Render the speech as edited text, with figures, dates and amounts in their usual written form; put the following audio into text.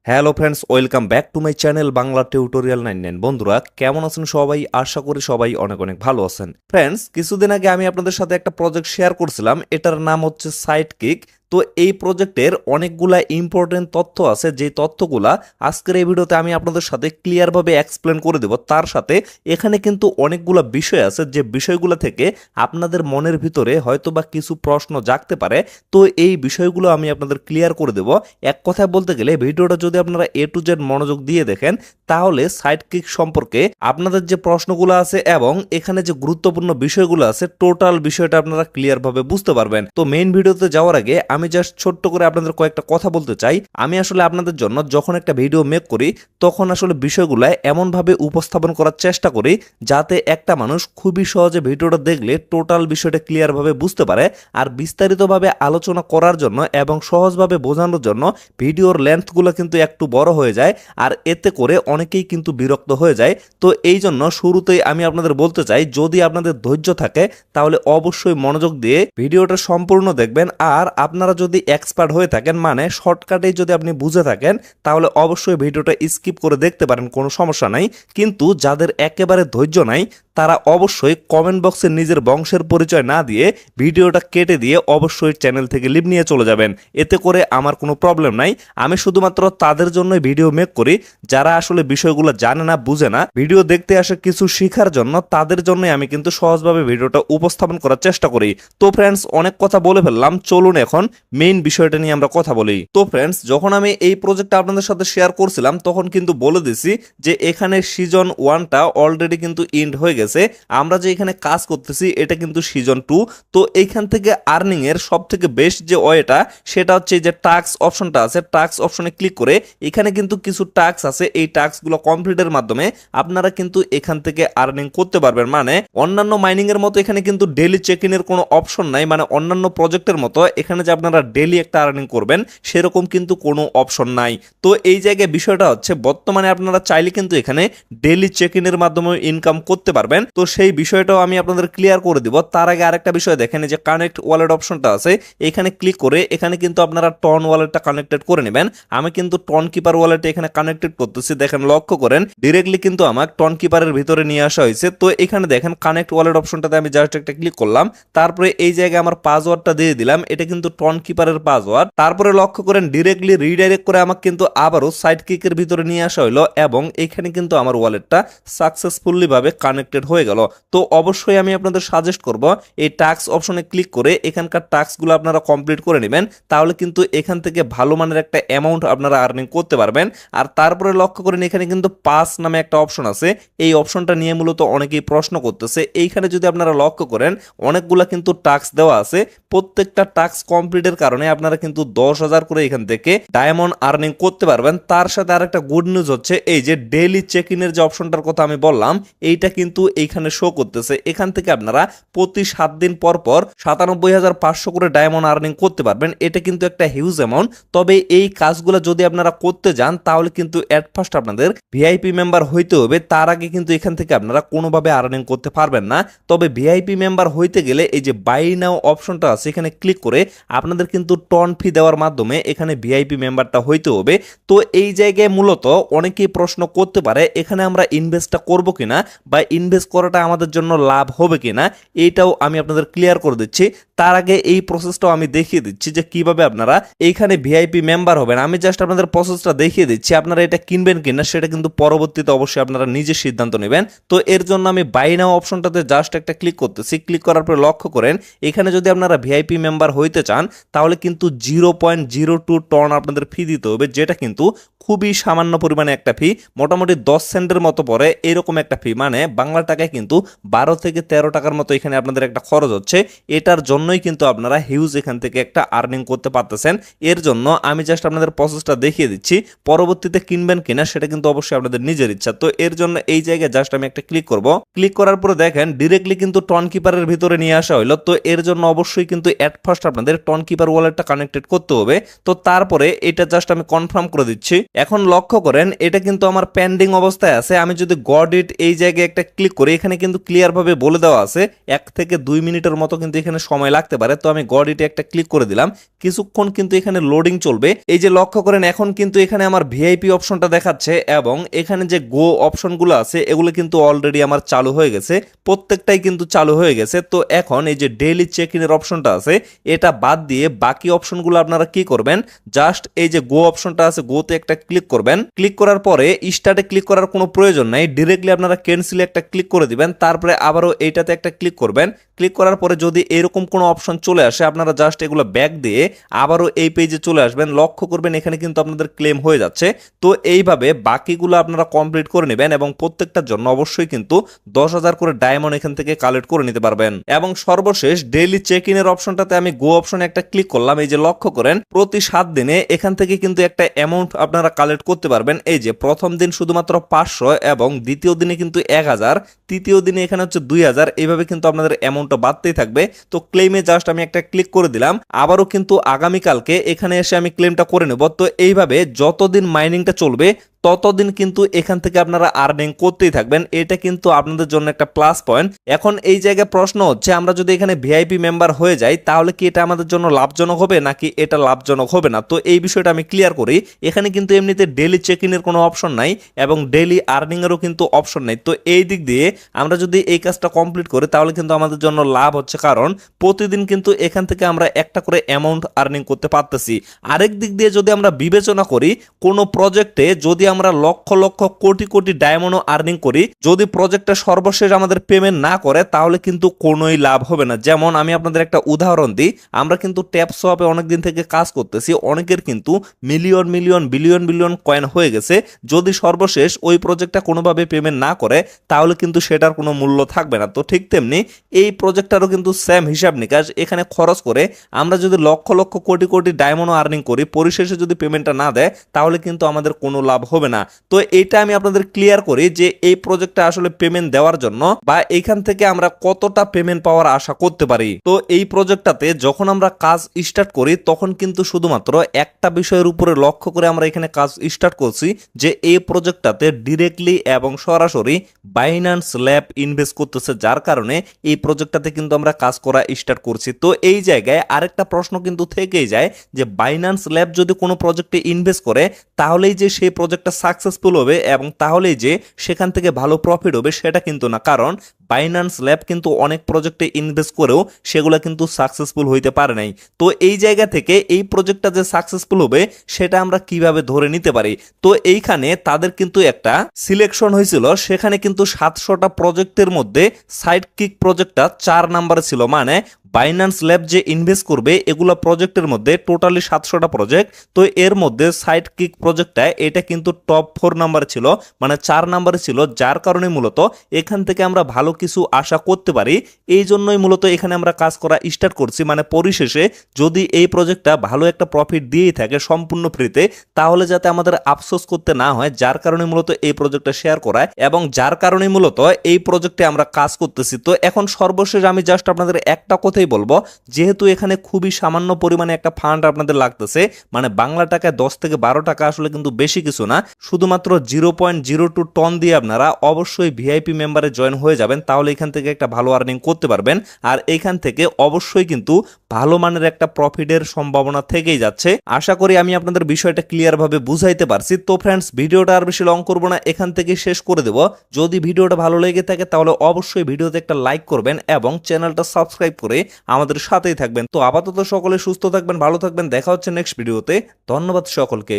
Hello friends, welcome back to my channel Bangla tutorial 99। বন্ধুরা কেমন আছেন সবাই? আশা করি সবাই অনেক অনেক ভালো আছেন। ফ্রেন্ডস, কিছুদিন আগে আমি আপনাদের সাথে একটা প্রজেক্ট শেয়ার করছিলাম, এটার নাম হচ্ছে সাইডকিক। তো এই প্রজেক্টের অনেকগুলা ইম্পর্টেন্ট তথ্য আছে, যে তথ্যগুলা আজকের এই ভিডিওতে আমি আপনাদের সাথে ক্লিয়ারভাবে এক্সপ্লেন করে দেব। তার সাথে এখানে কিন্তু অনেকগুলা বিষয় আছে, যে বিষয়গুলো থেকে আপনাদের মনের ভিতরে হয়তোবা কিছু প্রশ্ন জাগতে পারে। তো এই বিষয়গুলো আমি আপনাদের ক্লিয়ার করে দেব। এক কথায় বলতে গেলে ভিডিওটা যদি আপনারা এ টু জেড মনোযোগ দিয়ে দেখেন, তাহলে সাইডকিক সম্পর্কে আপনাদের যে প্রশ্নগুলো আছে এবং এখানে যে গুরুত্বপূর্ণ বিষয়গুলো আছে, টোটাল বিষয়টা আপনারা ক্লিয়ারভাবে বুঝতে পারবেন। তো মেইন ভিডিওতে যাওয়ার আগে আমি জাস্ট ছোট্ট করে আপনাদের কয়েকটা কথা বলতে চাই। আমি আসলে আপনাদের জন্য যখন একটা ভিডিও মেক করি, তখন আসলে বিষয়গুলো এমনভাবে উপস্থাপন করার চেষ্টা করি যাতে একটা মানুষ খুবই সহজে ভিডিওটা দেখলে টোটাল বিষয়টা ক্লিয়ারভাবে বুঝতে পারে। আর বিস্তারিতভাবে আলোচনা করার জন্য এবং সহজভাবে বোঝানোর জন্য ভিডিওর লেন্থগুলো কিন্তু একটু বড় হয়ে যায়, আর এতে করে অনেকেই কিন্তু বিরক্ত হয়ে যায়। তো এই জন্য শুরুতেই আমি আপনাদের বলতে চাই, যদি আপনাদের ধৈর্য থাকে তাহলে অবশ্যই মনোযোগ দিয়ে ভিডিওটা সম্পূর্ণ দেখবেন। আর আপনারা যদি এক্সপার্ট হয়ে থাকেন, মানে শর্টকাটেই যদি আপনি বুঝে থাকেন, তাহলে অবশ্যই ভিডিওটা স্কিপ করে দেখতে পারেন, কোনো সমস্যা নাই। কিন্তু যাদের একেবারে ধৈর্য নাই, তারা অবশ্যই কমেন্ট বক্সে নিজের বংশের পরিচয় না দিয়ে ভিডিওটা কেটে দিয়ে অবশ্যই চ্যানেল থেকে লিভ নিয়ে চলে যাবেন। এতে করে আমার কোনো প্রবলেম নাই। আমি শুধুমাত্র তাদের জন্যই ভিডিও মেক করি যারা আসলে বিষয়গুলো জানে না, বুঝে না, ভিডিও দেখতে আসে কিছু শেখার জন্য। তাদের জন্যই আমি কিন্তু সহজভাবে ভিডিওটা উপস্থাপন করার চেষ্টা করি। তো ফ্রেন্ডস, অনেক কথা বলে ফেললাম, চলুন এখন মেইন বিষয়টা নিয়ে আমরা কথা বলি। তো ফ্রেন্ডস, যখন আমি এই প্রজেক্টটা আপনাদের সাথে শেয়ার করছিলাম, তখন কিন্তু বলে দিছি যে এখানে সিজন 1টা অলরেডি কিন্তু এন্ড হয়ে গেছে। আমরা যে এখানে কাজ করতেছি এটা কিন্তু সিজন 2। তো এইখান থেকে আর্নিং এর সব থেকে বেস্ট যে ওয়েটা, সেটা হচ্ছে যে টাস্ক অপশনটা আছে। টাস্ক অপশনে ক্লিক করে এখানে কিন্তু কিছু টাস্ক আছে, এই টাস্কগুলো কমপ্লিটের মাধ্যমে আপনারা কিন্তু এখান থেকে আর্নিং করতে পারবেন। মানে অন্যান্য মাইনিং এর মতো এখানে কিন্তু ডেইলি চেক ইনের কোনো অপশন নাই। মানে অন্যান্য প্রজেক্টের মতো এখানে যে আপনারা ডেইলি একটা আর্নিং করবেন, সেরকম কিন্তু কোনো অপশন নাই। তো এই জায়গায় বিষয়টা হচ্ছে, বর্তমানে আপনারা চাইলে কিন্তু এখানে ডেইলি চেক ইনের মাধ্যমে ইনকাম করতে পারবেন। তো সেই বিষয়টাও আমি আপনাদের ক্লিয়ার করে দিব। তার আগে আরেকটা বিষয় দেখেন, যে কানেক্ট ওয়ালেট অপশনটা আছে, এখানে ক্লিক করে এখানে কিন্তু আপনারা টন ওয়ালেটটা কানেক্টেড করে নেবেন। আমি কিন্তু টন কিপার ওয়ালেটে এখানে কানেক্টেড করতেছি। দেখেন, লক্ষ্য করেন, ডিরেক্টলি কিন্তু আমার টন কিপারের ভিতরে নিয়ে আসা হয়েছে। তো এখানে দেখেন কানেক্ট ওয়ালেট অপশনটাতে আমি জাস্ট একটা ক্লিক করলাম, তারপরে এই জায়গায় আমার পাসওয়ার্ডটা দিয়ে দিলাম। এটা কিন্তু টন কিপারের পাসওয়ার্ড। তারপরে লক্ষ্য করেন, ডিরেক্টলি রিডাইরেক্ট করে আমাকে কিন্তু আবারও সাইডকিকের ভিতরে নিয়ে আসা হলো, এবং এখানে কিন্তু আমার ওয়ালেটটা সাকসেসফুলি ভাবে কানেক্টেড হয়ে গেল। তো অবশ্যই আমি আপনাদের সাজেস্ট করব, এই টাস্ক অপশনে ক্লিক করে এখানকার টাস্কগুলো আপনারা কমপ্লিট করে নেবেন। তাহলে কিন্তু এখান থেকে ভালো মানের একটা অ্যামাউন্ট আপনারা আর্নিং করতে পারবেন। আর তারপরে লক্ষ্য করেন, এখানে কিন্তু পাস নামে একটা অপশন আছে। এই অপশনটা নিয়ে মূলত অনেকেই প্রশ্ন করতেছে। এইখানে যদি আপনারা লক্ষ্য করেন, অনেকগুলা কিন্তু টাস্ক দেওয়া আছে। প্রত্যেকটা টাস্ক কমপ্লিটের কারণে আপনারা কিন্তু 10,000 করে এখান থেকে ডায়মন্ড আর্নিং করতে পারবেন। তার সাথে আরেকটা গুড নিউজ হচ্ছে, এই যে ডেইলি চেক ইনের যে অপশনটার কথা আমি বললাম, এইটা কিন্তু এইখানে শো করতেছে। এখান থেকে আপনারা প্রতি 7 দিন পর পর 97,500 করে ডায়মন্ড আর্নিং করতে পারবেন। এটা কিন্তু একটা হিউজ অ্যামাউন্ট। তবে এই কাজগুলো যদি আপনারা করতে যান, তাহলে কিন্তু এট ফার্স্ট আপনাদের ভিআইপি মেম্বার হইতে হবে। তার আগে কিন্তু এখান থেকে আপনারা কোনোভাবে আর্নিং করতে পারবেন না। তবে ভিআইপি মেম্বার হইতে গেলে এই যে বাই নাও অপশনটা আছে, এখানে ক্লিক করে আপনাদের কিন্তু টন ফি দেওয়ার মাধ্যমে এখানে ভিআইপি মেম্বারটা হইতে হবে। তো এই জায়গায় মূলত অনেকেই প্রশ্ন করতে পারে, এখানে আমরা ইনভেস্টটা করব কিনা, বা ইনভেস্ট করাটা আমাদের জন্য লাভ হবে কিনা, এইটাও আমি আপনাদের ক্লিয়ার করে দিচ্ছি। তার আগে এই প্রসেসটাও আমি দেখিয়ে দিচ্ছি যে কিভাবে আপনারা এইখানে ভিআইপি মেম্বার হবেন। আমি জাস্ট আপনাদের প্রসেসটা দেখিয়ে দিচ্ছি। আপনারা এটা কিনবেন কিনা সেটা কিন্তু পরবর্তীতে অবশ্যই আপনারা নিজে সিদ্ধান্ত নেবেন। তো এর জন্য আমি বাই নাও অপশনটাতে জাস্ট একটা ক্লিক করতেছি। ক্লিক করার পরে লক্ষ্য করেন, এখানে যদি আপনারা ভিআইপি মেম্বার হইতে চান, তাহলে কিন্তু 0.02 টন আপনাদের ফি দিতে হবে, যেটা কিন্তু খুবই সামান্য পরিমাণে একটা ফি, মোটামুটি 10 সেন্টের মতো পড়ে এরকম একটা ফি। মানে বাংলা টাকায় কিন্তু 12 থেকে 13 টাকার মতো এখানে আপনাদের একটা খরচ হচ্ছে। এটার জন্যই কিন্তু আপনারা হিউজ এখান থেকে একটা আর্নিং করতে পারতেছেন। এর জন্য আমি জাস্ট আপনাদের প্রসেসটা দেখিয়ে দিচ্ছি। পরবর্তীতে কিনবেন কিনা সেটা কিন্তু অবশ্যই আপনাদের নিজের ইচ্ছা। তো এর জন্য এই জায়গায় জাস্ট আমি একটা ক্লিক করব। ক্লিক করার পরে দেখেন ডিরেক্টলি কিন্তু টন কিপারের ভিতরে নিয়ে আসা হলো। তো এর জন্য অবশ্যই কিন্তু এট ফার্স্ট আপনাদের টন কিপার ওয়ালেটটা কানেক্টেড করতে হবে। তো তারপরে এটা জাস্ট আমি কনফার্ম করে দিচ্ছি। এখন লক্ষ্য করেন এটা কিন্তু আমার পেন্ডিং অবস্থায় আছে। আমি যদি গট ইট এই জায়গায় একটা ক্লিক করি, এখানে কিন্তু ক্লিয়ার ভাবে বলে দেওয়া আছে 1 থেকে 2 মিনিটের মতো কিন্তু এখানে সময় লাগতে পারে। তো আমি গট ইটে একটা ক্লিক করে দিলাম, কিছুক্ষণ কিন্তু এখানে লোডিং চলবে। এই যে লক্ষ্য করেন এখন কিন্তু এখানে আমার ভিআইপি অপশনটা দেখাচ্ছে এবং এখানে যে গো অপশনগুলো আছে এগুলো কিন্তু অলরেডি আমার চালু হয়ে গেছে, প্রত্যেকটাই কিন্তু চালু হয়ে গেছে। তো এখন এই যে ডেইলি চেক ইনের অপশনটা আছে এটা বাদ দিয়ে বাকি অপশনগুলো আপনারা কি করবেন, জাস্ট এই যে গো অপশনটা আছে গোতে একটা ক্লিক করবেন। ক্লিক করার পরে স্টার্টে ক্লিক করার কোনো প্রয়োজন নাই, ডিরেক্টলি আপনারা ক্যান্সেলে একটা ক্লিক করে দিবেন, তারপরে আবারও এইটাতে একটা ক্লিক করবেন। ক্লিক করার পরে যদি এরকম কোনো অপশন চলে আসে আপনারা জাস্ট এগুলো ব্যাক দিয়ে আবারও এই পেজে চলে আসবেন। লক্ষ্য করবেন এখানে কিন্তু আপনাদের ক্লেম হয়ে যাচ্ছে। তো এইভাবে বাকিগুলো আপনারা কমপ্লিট করে নেবেন এবং প্রত্যেকটার জন্য অবশ্যই কিন্তু 10,000 করে ডায়মন্ড এখান থেকে কালেক্ট করে নিতে পারবেন। এবং সর্বশেষ ডেইলি চেক ইনের অপশনটাতে আমি গো অপশনে একটা ক্লিক করলাম। এই যে লক্ষ্য করেন প্রতি 7 দিনে এখান থেকে কিন্তু একটা অ্যামাউন্ট আপনারা কালেক্ট করতে পারবেন। এই যে প্রথম দিন শুধুমাত্র 500 এবং দ্বিতীয় দিনে কিন্তু 1000, তৃতীয় দিনে এখানে হচ্ছে 2000, এইভাবে কিন্তু আপনাদের অ্যামাউন্টটা বাড়তেই থাকবে। তো ক্লেমে জাস্ট আমি একটা ক্লিক করে দিলাম, আবারও কিন্তু আগামীকালকে এখানে এসে আমি ক্লেমটা করে নেব। তো এইভাবে যতদিন মাইনিংটা চলবে ততদিন কিন্তু এখান থেকে আপনারা আর্নিং করতেই থাকবেন। এটা কিন্তু আপনাদের জন্য একটা প্লাস পয়েন্ট। এখন এই জায়গায় প্রশ্ন হচ্ছে আমরা যদি এখানে ভিআইপি মেম্বার হয়ে যাই তাহলে কি এটা আমাদের জন্য লাভজনক হবে নাকি এটা লাভজনক হবে না। তো এই বিষয়টা আমি ক্লিয়ার করি। এখানে কিন্তু এমনিতে ডেইলি চেক ইনের কোনো অপশন নাই এবং ডেইলি আর্নিং এরও কিন্তু অপশন নাই। তো এই দিক দিয়ে আমরা যদি এই কাজটা কমপ্লিট করি তাহলে কিন্তু আমাদের জন্য লাভ হচ্ছে, কারণ প্রতিদিন কিন্তু এখান থেকে আমরা একটা করে অ্যামাউন্ট আর্নিং করতে পারতেছি। আরেক দিক দিয়ে যদি আমরা বিবেচনা করি কোনো প্রজেক্টে যদি আমরা লক্ষ লক্ষ কোটি কোটি ডায়মন্ড আর্নিং করি, যদি প্রজেক্টটা সর্বশেষ আমাদের পেমেন্ট না করে তাহলে কিন্তু কোনোই লাভ হবে না। যেমন আমি আপনাদের একটা উদাহরণ দিই, আমরা কিন্তু ট্যাপ সোয়াপে অনেকদিন থেকে কাজ করতেছি, অনেকের কিন্তু million million billion billion coin হয়ে গেছে। যদি সর্বশেষ ওই প্রজেক্টটা কোনোভাবে পেমেন্ট না করে তাহলে কিন্তু সেটার কোনো মূল্য থাকবে না। তো ঠিক তেমনি এই প্রজেক্টটারও কিন্তু সেম হিসাব নিকাশ। এখানে খরচ করে আমরা যদি লক্ষ লক্ষ কোটি কোটি ডায়মন্ড আর্নিং করি, পরিশেষে যদি পেমেন্টটা না দেয় তাহলে কিন্তু আমাদের কোনো লাভ হবে না। তো এটা আমি আপনাদের ক্লিয়ার করি যে এই প্রজেক্টটা আসলে পেমেন্ট দেওয়ার জন্য বা এখান থেকে আমরা কতটা পেমেন্ট পাওয়ার আশা করতে পারি। তো এই প্রজেক্টটাতে যখন আমরা কাজ স্টার্ট করি তখন কিন্তু শুধুমাত্র একটা বিষয়ের উপরে লক্ষ্য করে আমরা এখানে কাজ স্টার্ট করছি যে এই প্রজেক্টটাতে ডিরেক্টলি এবং সরাসরি বাইন্যান্স ল্যাব ইনভেস্ট করতেছে, যার কারণে এই প্রজেক্টটাতে কিন্তু আমরা কাজ করা স্টার্ট করছি। তো এই জায়গায় আরেকটা প্রশ্ন কিন্তু থেকেই যায় যে বাইন্যান্স ল্যাব যদি কোনো প্রজেক্টে ইনভেস্ট করে তাহলেই যে সেই প্রজেক্টটা সাকসেসফুল হবে এবং তাহলেই যে সেখান থেকে ভালো প্রফিট হবে সেটা কিন্তু না, কারণ বাইন্যান্স ল্যাব কিন্তু অনেক প্রজেক্টে ইনভেস্ট করেও সেগুলো কিন্তু সাকসেসফুল হইতে পারে নাই। তো এই জায়গা থেকে এই প্রজেক্টটা যে সাকসেসফুল হবে সেটা আমরা কিভাবে ধরে নিতে পারি। তো এইখানে তাদের কিন্তু একটা সিলেকশন হয়েছিল, সেখানে কিন্তু 700টা প্রজেক্টের মধ্যে সাইডকিক প্রজেক্টটা 4 নম্বরে ছিল। মানে বাইন্যান্স ল্যাব যে ইনভেস্ট করবে এগুলো প্রজেক্টের মধ্যে টোটালি 700টা প্রজেক্ট, তো এর মধ্যে সাইডকিক প্রজেক্টটা এটা কিন্তু টপ 4 নাম্বার ছিল, মানে 4 নাম্বারে ছিল, যার কারণে মূলত এখান থেকে আমরা ভালো কিছু আশা করতে পারি। এই জন্যই মূলত এখানে আমরা কাজ করা স্টার্ট করছি। মানে পরিশেষে যদি এই প্রজেক্টটা ভালো একটা প্রফিট দিয়েই থাকে সম্পূর্ণ ফ্রিতে, তাহলে যাতে আমাদের আফসোস করতে না হয়, যার কারণে মূলত এই প্রজেক্টটা শেয়ার করা এবং যার কারণে মূলত এই প্রজেক্টে আমরা কাজ করতেছি। তো এখন সর্বশেষ আমি জাস্ট আপনাদের একটা কথাই বলবো, যেহেতু এখানে খুবই সামান্য পরিমাণে একটা ফান্ড আপনাদের লাগতেছে, মানে বাংলা টাকায় 10 থেকে 12 টাকা আসলে কিন্তু বেশি কিছু না, শুধুমাত্র 0.02 টন দিয়ে আপনারা অবশ্যই ভিআইপি মেম্বারে জয়েন হয়ে যাবেন, তাহলে এখান থেকে একটা ভালো আর্নিং করতে পারবেন। আর এখান থেকে অবশ্যই কিন্তু ভালো মানের একটা প্রফিটের সম্ভাবনা থেকেই যাচ্ছে। আশা করি আমি আপনাদের বিষয়টা ক্লিয়ার ভাবে বুঝাইতে পারছি। তো ফ্রেন্ডস, ভিডিওটা আর বেশি লং করবো না, এখান থেকে শেষ করে দেব। যদি ভিডিওটা ভালো লেগে থাকে তাহলে অবশ্যই ভিডিওতে একটা লাইক করবেন এবং চ্যানেলটা সাবস্ক্রাইব করে আমাদের সাথেই থাকবেন। তো আপাতত সকলে সুস্থ থাকবেন, ভালো থাকবেন, দেখা হচ্ছে নেক্সট ভিডিওতে। ধন্যবাদ সকলকে।